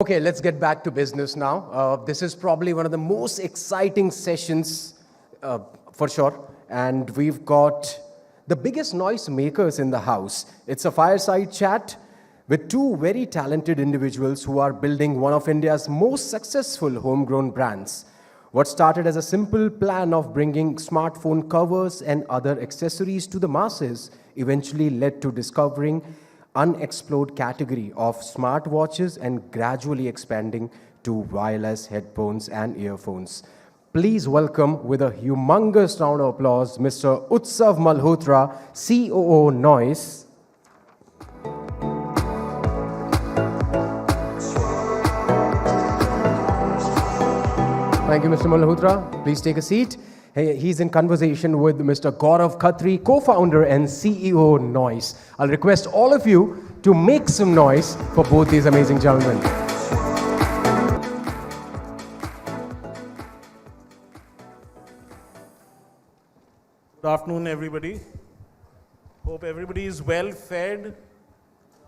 Okay, let's get back to business now. This is probably one of the most exciting sessions for sure. And we've got the biggest noise makers in the house. It's a fireside chat with two very talented individuals who are building one of India's most successful homegrown brands. What started as a simple plan of bringing smartphone covers and other accessories to the masses eventually led to discovering unexplored category of smartwatches and gradually expanding to wireless headphones and earphones. Please welcome with a humongous round of applause Mr. Utsav Malhotra, COO Noise. Thank you, Mr. Malhotra. Please take a seat. He's in conversation with Mr. Gaurav Khatri, co-founder and CEO Noise. I'll request all of you to make some noise for both these amazing gentlemen. Good afternoon, everybody. Hope everybody is well fed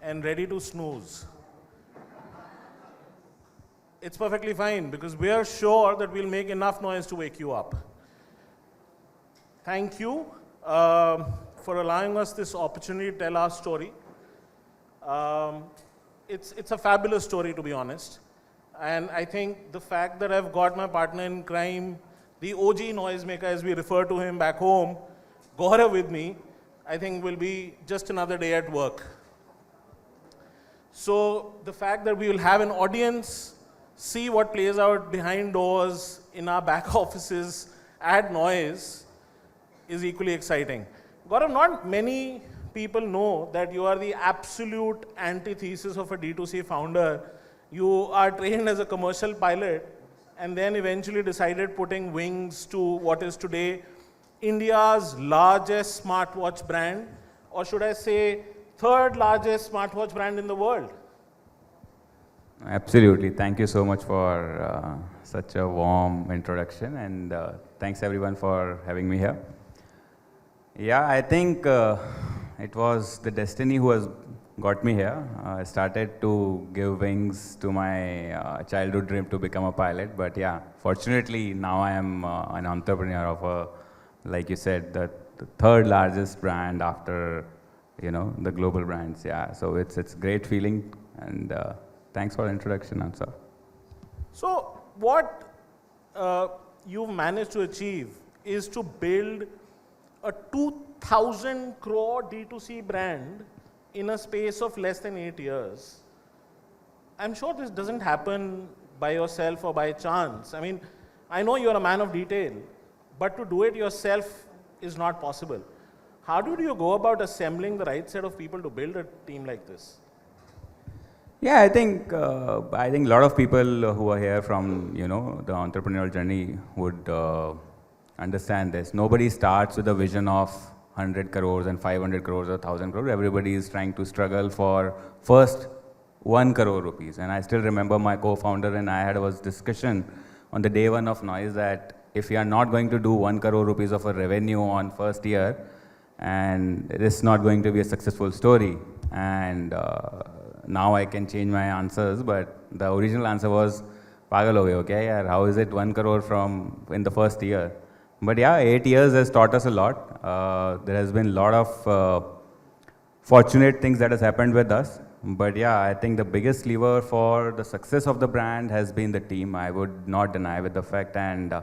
and ready to snooze. It's perfectly fine because we are sure that we'll make enough noise to wake you up. Thank you for allowing us this opportunity to tell our story. It's a fabulous story, to be honest. And I think the fact that I've got my partner in crime, the OG noisemaker as we refer to him back home, Gaurav with me, I think will be just another day at work. So the fact that we will have an audience, see what plays out behind doors in our back offices at Noise is equally exciting. Gaurav, not many people know that you are the absolute antithesis of a D2C founder. You are trained as a commercial pilot and then eventually decided putting wings to what is today India's largest smartwatch brand, or should I say third largest smartwatch brand in the world. Absolutely. Thank you so much for such a warm introduction, and thanks everyone for having me here. Yeah, I think it was the destiny who has got me here. I started to give wings to my childhood dream to become a pilot, but yeah, fortunately now I am an entrepreneur of a, like you said, the third largest brand after, you know, the global brands. Yeah, so it's great feeling, and thanks for the introduction, Ansar. So what you've managed to achieve is to build a 2,000 crore D2C brand in a space of less than 8 years. I'm sure this doesn't happen by yourself or by chance. I mean, I know you're a man of detail, but to do it yourself is not possible. How do you go about assembling the right set of people to build a team like this? Yeah, I think a lot of people who are here from, you know, the entrepreneurial journey would understand this. Nobody starts with a vision of 100 crores and 500 crores or 1,000 crores. Everybody is trying to struggle for first 1 crore rupees. And I still remember my co-founder and I had a discussion on the day one of Noise that if we are not going to do 1 crore rupees of a revenue on first year, and it is not going to be a successful story. And now I can change my answers, but the original answer was, Pagal ho gaye, okay, yaar, how is it 1 crore from in the first year? But yeah, 8 years has taught us a lot. There has been a lot of fortunate things that has happened with us. But yeah, I think the biggest lever for the success of the brand has been the team. I would not deny with the fact, and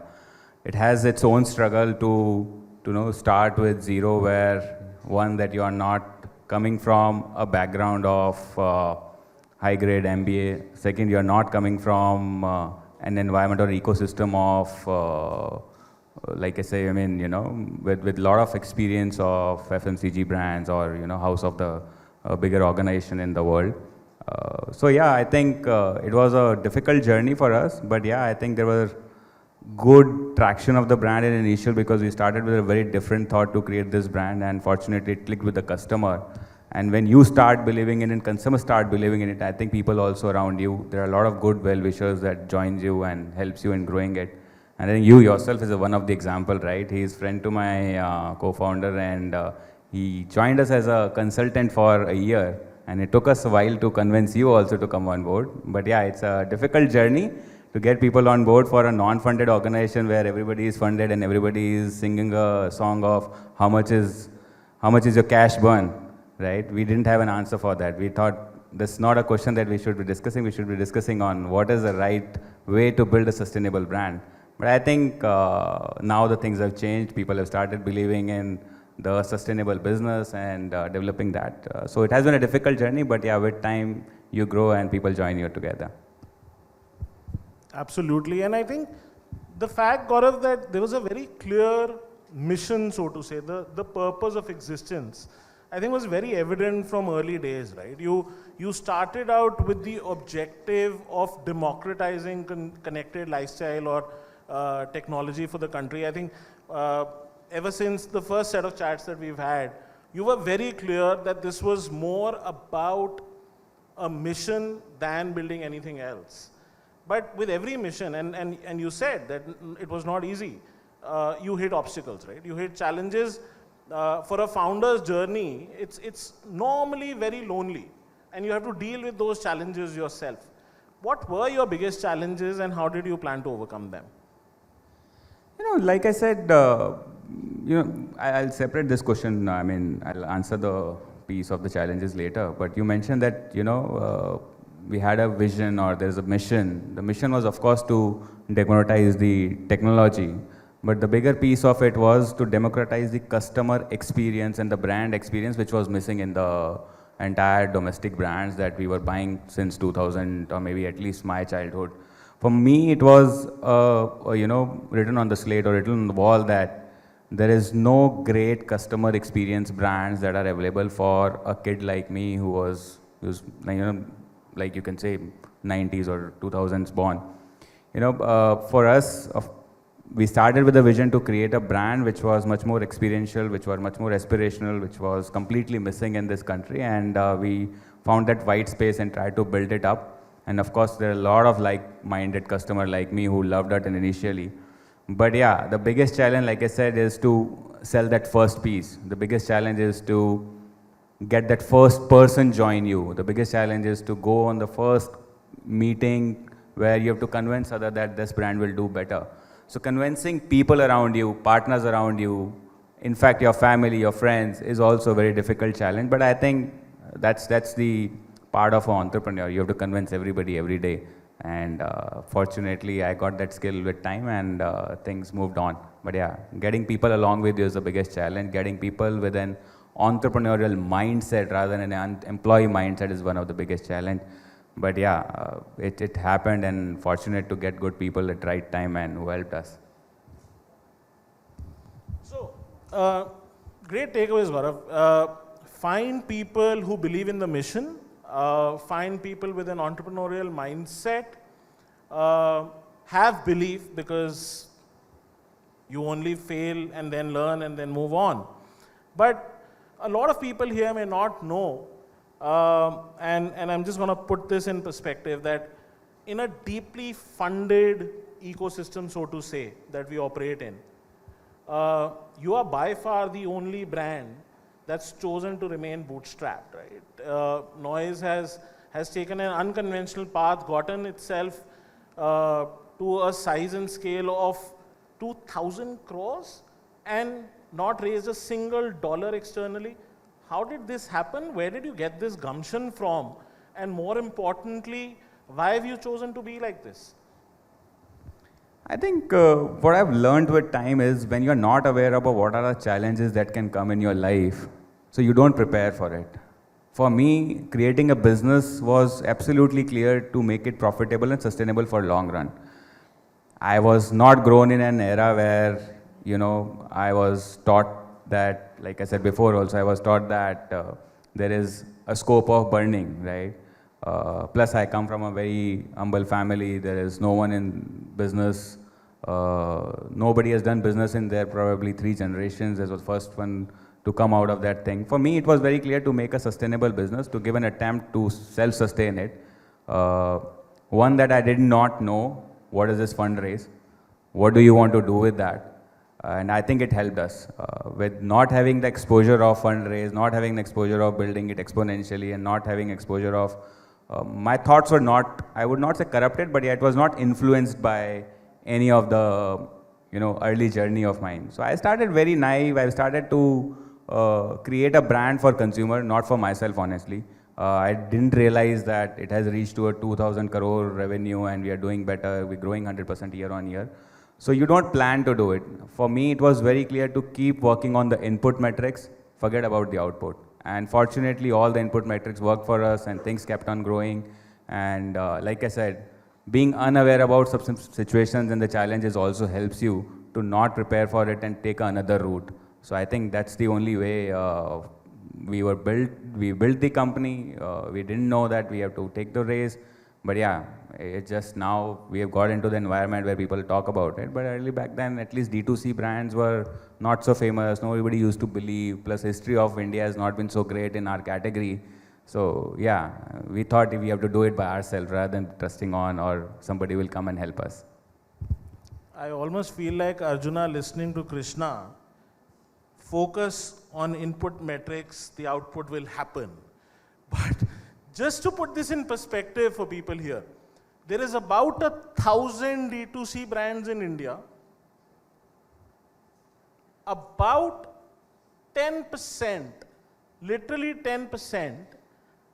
it has its own struggle to start with zero, where one, that you are not coming from a background of high-grade MBA. Second, you are not coming from an environment or ecosystem of like I say, I mean, you know, with a lot of experience of FMCG brands or, you know, house of the bigger organization in the world. So yeah, I think it was a difficult journey for us, but yeah, I think there was good traction of the brand in initial because we started with a very different thought to create this brand, and fortunately it clicked with the customer. And when you start believing in it, consumers start believing in it, I think people also around you, there are a lot of good well-wishers that joins you and helps you in growing it. And I think you yourself is one of the example, right? He is friend to my co-founder, and he joined us as a consultant for a year. And it took us a while to convince you also to come on board. But yeah, it's a difficult journey to get people on board for a non-funded organization where everybody is funded and everybody is singing a song of how much is your cash burn, right? We didn't have an answer for that. We thought this is not a question that we should be discussing. We should be discussing on what is the right way to build a sustainable brand. But I think now the things have changed. People have started believing in the sustainable business and developing that. So it has been a difficult journey, but yeah, with time you grow and people join you together. Absolutely. And I think the fact, Gaurav, that there was a very clear mission, so to say, the purpose of existence, I think was very evident from early days, right? You started out with the objective of democratizing connected lifestyle or technology for the country. I think ever since the first set of chats that we've had, you were very clear that this was more about a mission than building anything else. But with every mission, and you said that it was not easy, you hit obstacles, right? You hit challenges. For a founder's journey, it's normally very lonely, and you have to deal with those challenges yourself. What were your biggest challenges and how did you plan to overcome them? Like I said, I'll separate this question. I mean, I'll answer the piece of the challenges later. But you mentioned that, we had a vision or there's a mission. The mission was, of course, to democratize the technology. But the bigger piece of it was to democratize the customer experience and the brand experience, which was missing in the entire domestic brands that we were buying since 2000 or maybe at least my childhood. For me, it was, written on the slate or written on the wall that there is no great customer experience brands that are available for a kid like me who was like you can say 90s or 2000s born. For us, we started with a vision to create a brand which was much more experiential, which was much more aspirational, which was completely missing in this country. And we found that white space and tried to build it up. And of course, there are a lot of like-minded customers like me who loved it initially. But yeah, the biggest challenge, like I said, is to sell that first piece. The biggest challenge is to get that first person join you. The biggest challenge is to go on the first meeting where you have to convince others that this brand will do better. So convincing people around you, partners around you, in fact your family, your friends, is also a very difficult challenge. But I think that's the part of an entrepreneur. You have to convince everybody every day. And fortunately, I got that skill with time and things moved on. But yeah, getting people along with you is the biggest challenge. Getting people with an entrepreneurial mindset rather than an employee mindset is one of the biggest challenge. But yeah, it happened, and fortunate to get good people at right time and who helped us. So, great takeaways, Gaurav. Find people who believe in the mission. Find people with an entrepreneurial mindset. Have belief, because you only fail and then learn and then move on. But a lot of people here may not know, and I'm just going to put this in perspective, that in a deeply funded ecosystem, so to say, that we operate in, you are by far the only brand that's chosen to remain bootstrapped, right? Noise has taken an unconventional path, gotten itself to a size and scale of 2,000 crores and not raised a single dollar externally. How did this happen? Where did you get this gumption from? And more importantly, why have you chosen to be like this? I think what I've learned with time is when you're not aware about what are the challenges that can come in your life, so you don't prepare for it. For me, creating a business was absolutely clear to make it profitable and sustainable for long run. I was not grown in an era where, I was taught that, like I said before also, I was taught that there is a scope of burning, right? Plus I come from a very humble family. There is no one in business. Nobody has done business in their probably 3 generations. This was the first one to come out of that thing. For me, it was very clear to make a sustainable business, to give an attempt to self-sustain it. One that I did not know, what is this fundraise? What do you want to do with that? And I think it helped us with not having the exposure of fundraise, not having the exposure of building it exponentially, and not having exposure of my thoughts were not, I would not say corrupted, but yeah, it was not influenced by any of the early journey of mine. So I started very naive. I started to create a brand for consumer, not for myself, honestly. I didn't realize that it has reached to a 2,000 crore revenue and we are doing better. We're growing 100% year on year. So you don't plan to do it. For me, it was very clear to keep working on the input metrics, forget about the output. And fortunately, all the input metrics worked for us and things kept on growing. And like I said, being unaware about some situations and the challenges also helps you to not prepare for it and take another route. So I think that's the only way we built the company. We didn't know that we have to take the race. But yeah, it's just now we have got into the environment where people talk about it. But early back then, at least D2C brands were not so famous. Nobody used to believe. Plus, history of India has not been so great in our category. So yeah, we thought we have to do it by ourselves rather than trusting on or somebody will come and help us. I almost feel like Arjuna listening to Krishna. Focus on input metrics, the output will happen. But just to put this in perspective for people here, there is about 1,000 D2C brands in India. About 10%, literally 10%,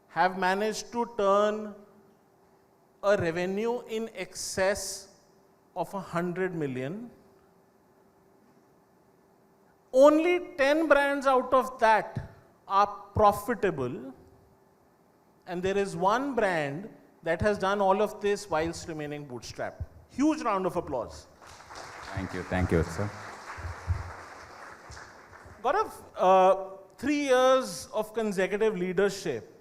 have managed to turn a revenue in excess of 100 million. Only 10 brands out of that are profitable, and there is one brand that has done all of this whilst remaining bootstrapped. Huge round of applause. Thank you, sir. Gaurav, 3 years of consecutive leadership,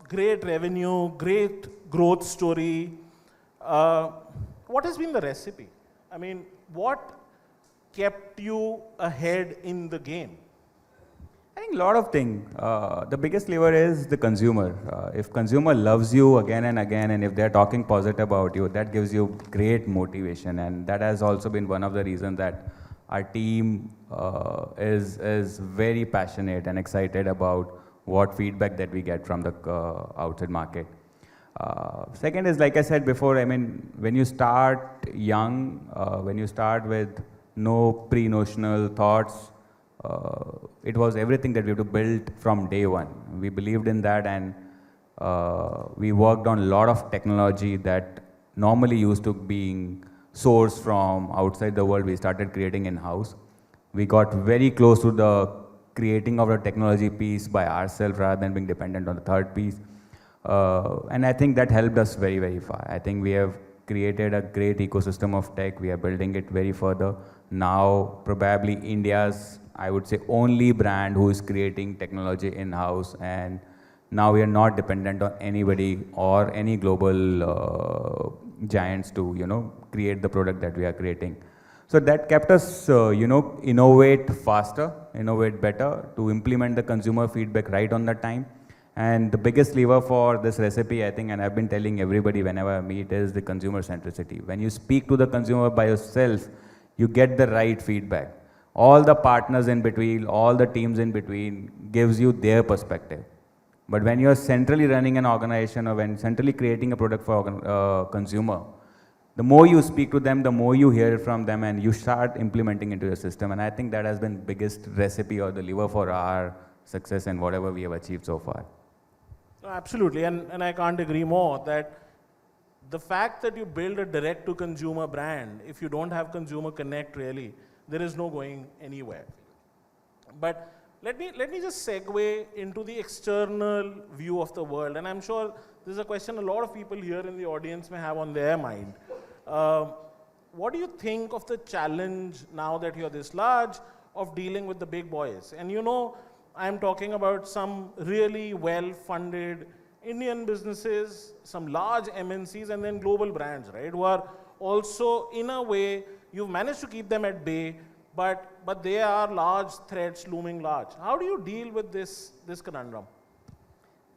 great revenue, great growth story. What has been the recipe? I mean, what kept you ahead in the game? I think a lot of things. The biggest lever is the consumer. If consumer loves you again and again, and if they're talking positive about you, that gives you great motivation. And that has also been one of the reasons that our team is very passionate and excited about what feedback that we get from the outside market. Second is, like I said before, I mean, when you start young, when you start with no pre-notional thoughts, it was everything that we have to build from day one. We believed in that, and we worked on a lot of technology that normally used to being sourced from outside the world. We started creating in-house. We got very close to the creating of the technology piece by ourselves rather than being dependent on the third piece. And I think that helped us very, very far. I think we have created a great ecosystem of tech. We are building it very further. Now, probably India's, I would say, only brand who is creating technology in-house, and now we are not dependent on anybody or any global giants to, create the product that we are creating. So that kept us, innovate faster, innovate better, to implement the consumer feedback right on the time. And the biggest lever for this recipe, I think, and I've been telling everybody whenever I meet, is the consumer centricity. When you speak to the consumer by yourself, you get the right feedback. All the partners in between, all the teams in between gives you their perspective. But when you're centrally running an organization or when centrally creating a product for consumer, the more you speak to them, the more you hear it from them, and you start implementing into your system. And I think that has been biggest recipe or the lever for our success and whatever we have achieved so far. Absolutely, and I can't agree more that the fact that you build a direct-to-consumer brand, if you don't have consumer connect really, there is no going anywhere. But let me just segue into the external view of the world, and I'm sure this is a question a lot of people here in the audience may have on their mind. What do you think of the challenge now that you're this large of dealing with the big boys? And I'm talking about some really well-funded Indian businesses, some large MNCs, and then global brands, right? Who are also, in a way, you've managed to keep them at bay, but they are large threats looming large. How do you deal with this conundrum?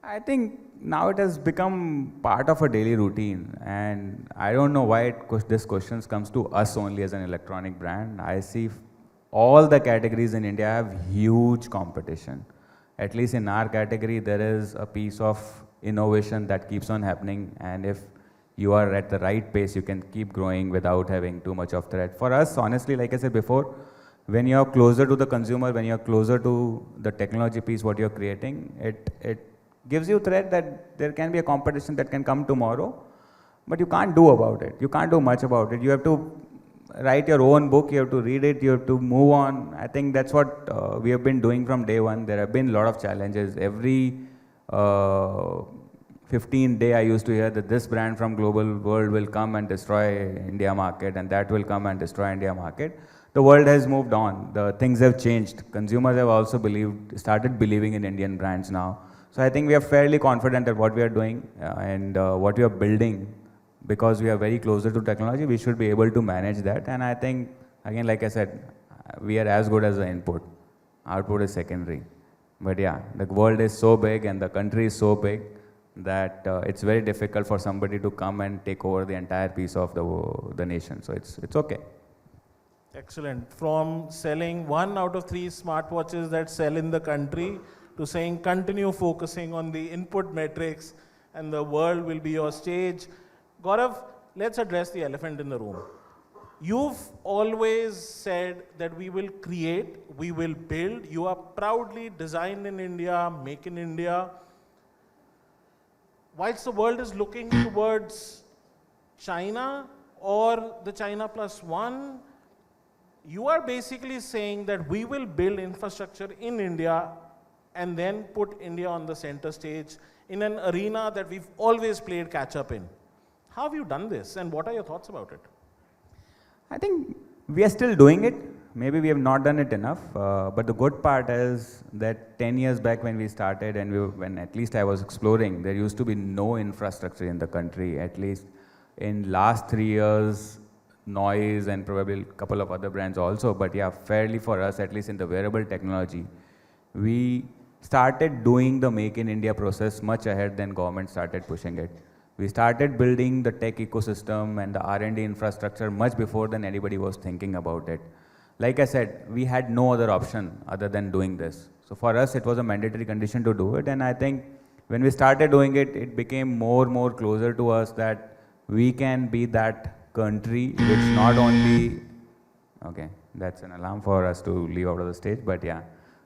I think now it has become part of a daily routine, and I don't know why this question comes to us only as an electronic brand. I see all the categories in India have huge competition. At least in our category, there is a piece of innovation that keeps on happening, and if you are at the right pace, you can keep growing without having too much of threat. For us, honestly, like I said before, when you're closer to the consumer, when you're closer to the technology piece, what you're creating, it gives you threat that there can be a competition that can come tomorrow, but you can't do about it. You can't do much about it. You have to write your own book, you have to read it, you have to move on. I think that's what we have been doing from day one. There have been a lot of challenges. Every 15 day I used to hear that this brand from global world will come and destroy India market, and that will come and destroy India market. The world has moved on. The things have changed. Consumers have also started believing in Indian brands now. So I think we are fairly confident that what we are doing and what we are building, because we are very closer to technology, we should be able to manage that. And I think, again, like I said, we are as good as the input. Output is secondary. But yeah, the world is so big and the country is so big that it's very difficult for somebody to come and take over the entire piece of the nation. So it's okay. Excellent. From selling 1 out of 3 smartwatches that sell in the country to saying continue focusing on the input metrics and the world will be your stage. Gaurav, let's address the elephant in the room. You've always said that we will create, we will build. You are proudly designed in India, make in India. Whilst the world is looking towards China or the China plus one, you are basically saying that we will build infrastructure in India and then put India on the center stage in an arena that we've always played catch up in. How have you done this and what are your thoughts about it? I think we are still doing it. Maybe we have not done it enough. But the good part is that 10 years back when we started and when at least I was exploring, there used to be no infrastructure in the country. At least in last 3 years, Noise and probably a couple of other brands also. But yeah, fairly for us, at least in the wearable technology, we started doing the Make in India process much ahead than government started pushing it. We started building the tech ecosystem and the R&D infrastructure much before than anybody was thinking about it. Like I said, we had no other option other than doing this. So for us, it was a mandatory condition to do it. And I think when we started doing it, it became more closer to us that we can be that country which not only, okay, that's an alarm for us to leave out of the stage, but yeah,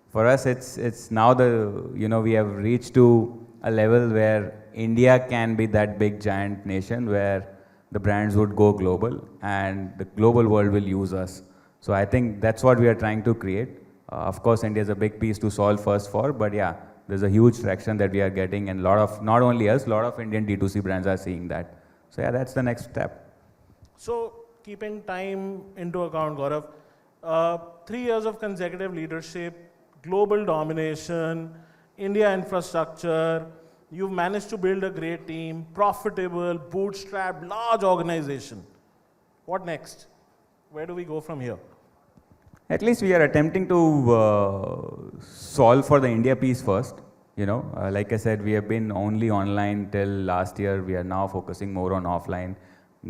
for us it's now we have reached to a level where India can be that big giant nation where the brands would go global and the global world will use us. So I think that's what we are trying to create. Of course, India is a big piece to solve first for, but yeah, there's a huge traction that we are getting and lot of, not only us, lot of Indian D2C brands are seeing that. So yeah, that's the next step. So, keeping time into account, Gaurav, 3 years of consecutive leadership, global domination, India infrastructure, you've managed to build a great team, profitable, bootstrapped, large organization. What next? Where do we go from here? At least we are attempting to solve for the India piece first. Like I said, we have been only online till last year. We are now focusing more on offline,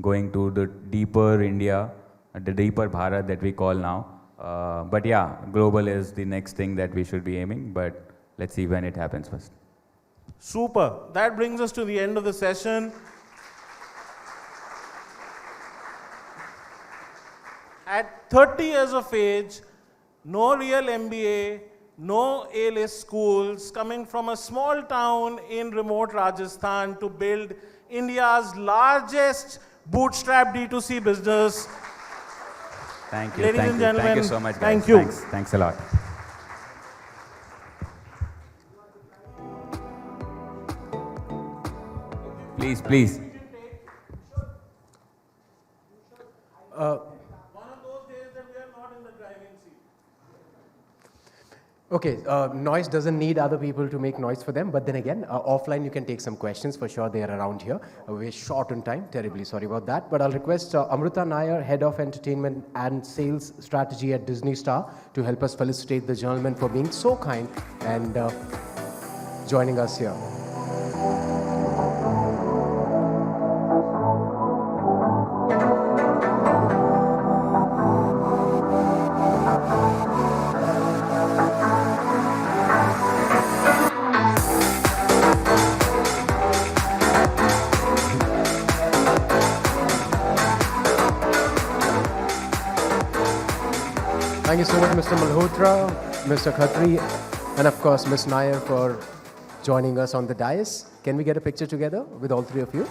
going to the deeper India, the deeper Bharat that we call now. But yeah, global is the next thing that we should be aiming, but let's see when it happens first. Super. That brings us to the end of the session. At 30 years of age, no real MBA, no A-list schools, coming from a small town in remote Rajasthan to build India's largest bootstrap D2C business. Thank you. Ladies thank and you. gentlemen, Thank you so much, guys. thank you. Thanks a lot. Please. One of those days that we are not in the driving seat. Okay, noise doesn't need other people to make noise for them, but then again, offline you can take some questions, for sure they are around here. We're short on time, terribly sorry about that, but I'll request Amrita Nair, Head of Entertainment and Sales Strategy at Disney Star, to help us felicitate the gentleman for being so kind and joining us here. you so much, Mr. Malhotra, Mr. Khatri, and of course, Ms. Nair for joining us on the dais. Can we get a picture together with all three of you?